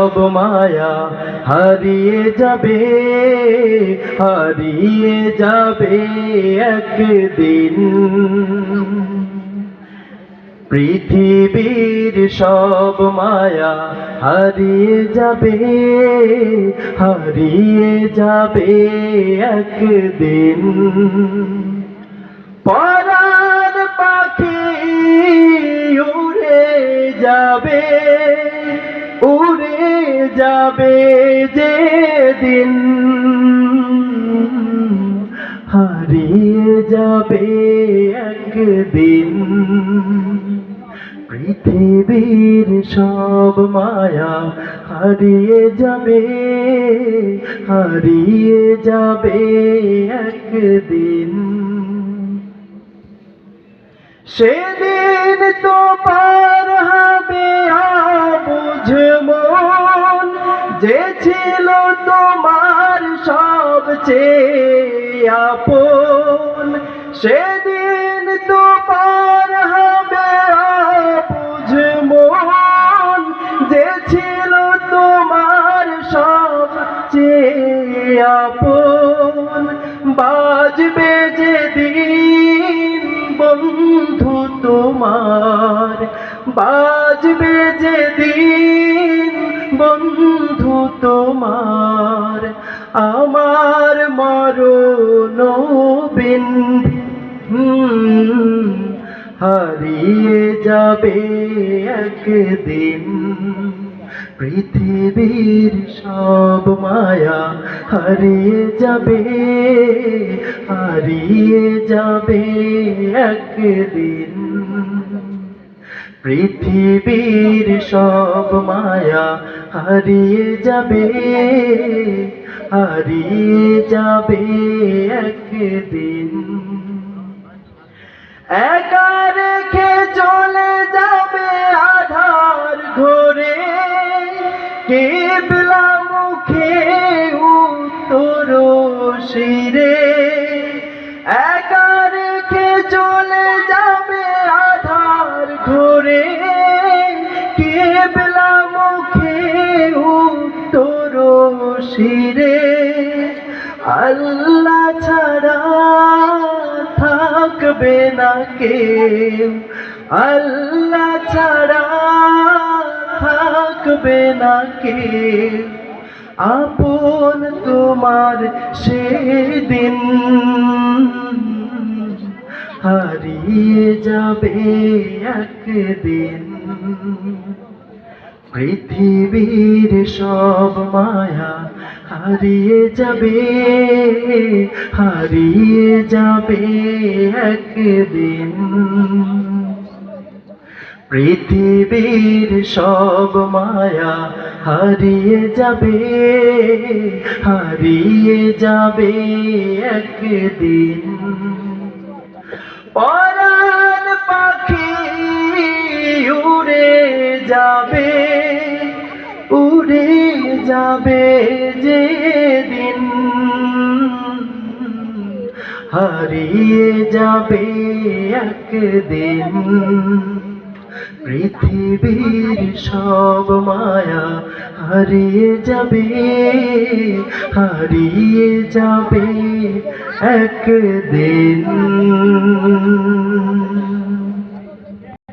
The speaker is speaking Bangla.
সব মায়া হারিয়ে যাবে, হারিয়ে যাবে একদিন। পৃথিবীর সব মায়া হারিয়ে যাবে, হারিয়ে যাবে একদিন। পরাণ পাখি উড়ে যাবে, উড়ে যাবে যেদিন, হারিয়ে যাবে একদিন। পৃথিবীর সব মায়া হারিয়ে যাবে, হারিয়ে যাবে একদিন। সেদিন তো পার হবে আবুঝ মন, যে ছিল তোমার সবচেয়ে আপন। সেদিন তো পার হবে আবুঝ মন, যে ছিল তোমার সবচেয়ে আপন। বাজবে যেদিন বন্ধু তোমার, বাজবে যেদিন বন্ধু তোমার, আমার মরণ বিন্ধি হারিয়ে যাবে একদিন। পৃথিবীর সব মায়া হারিয়ে যাবে, হারিয়ে যাবে একদিন। পৃথিবীর সব মায়া হারিয়ে যাবে, হারিয়ে যাবে একদিন। একা রেখে চলে যাবে আধার ঘরে, কিবলা মুখে উত্তর শিরে। একা রেখে চলে যাবে আধার ঘরে, কিবলা মুখে উত্তর শিরে। আল্লাহ ছাড়া থাকবে না কেউ, আল্লাহ ছাড়া থাকবে না কেউ, আপন তোমার সেদিন হারিয়ে যাবে একদিন। পৃথিবীর সব মায়া হারিয়ে যাবে, হারিয়ে যাবে একদিন। পৃথিবীর সব মায়া হারিয়ে যাবে, হারিয়ে যাবে একদিন। পরাণ পাখি উড়ে যাবে, উড়ে যাবে যেদিন, হারিয়ে যাবে একদিন। পৃথিবীর সব মায়া হারিয়ে যাবে, হারিয়ে যাবে একদিন।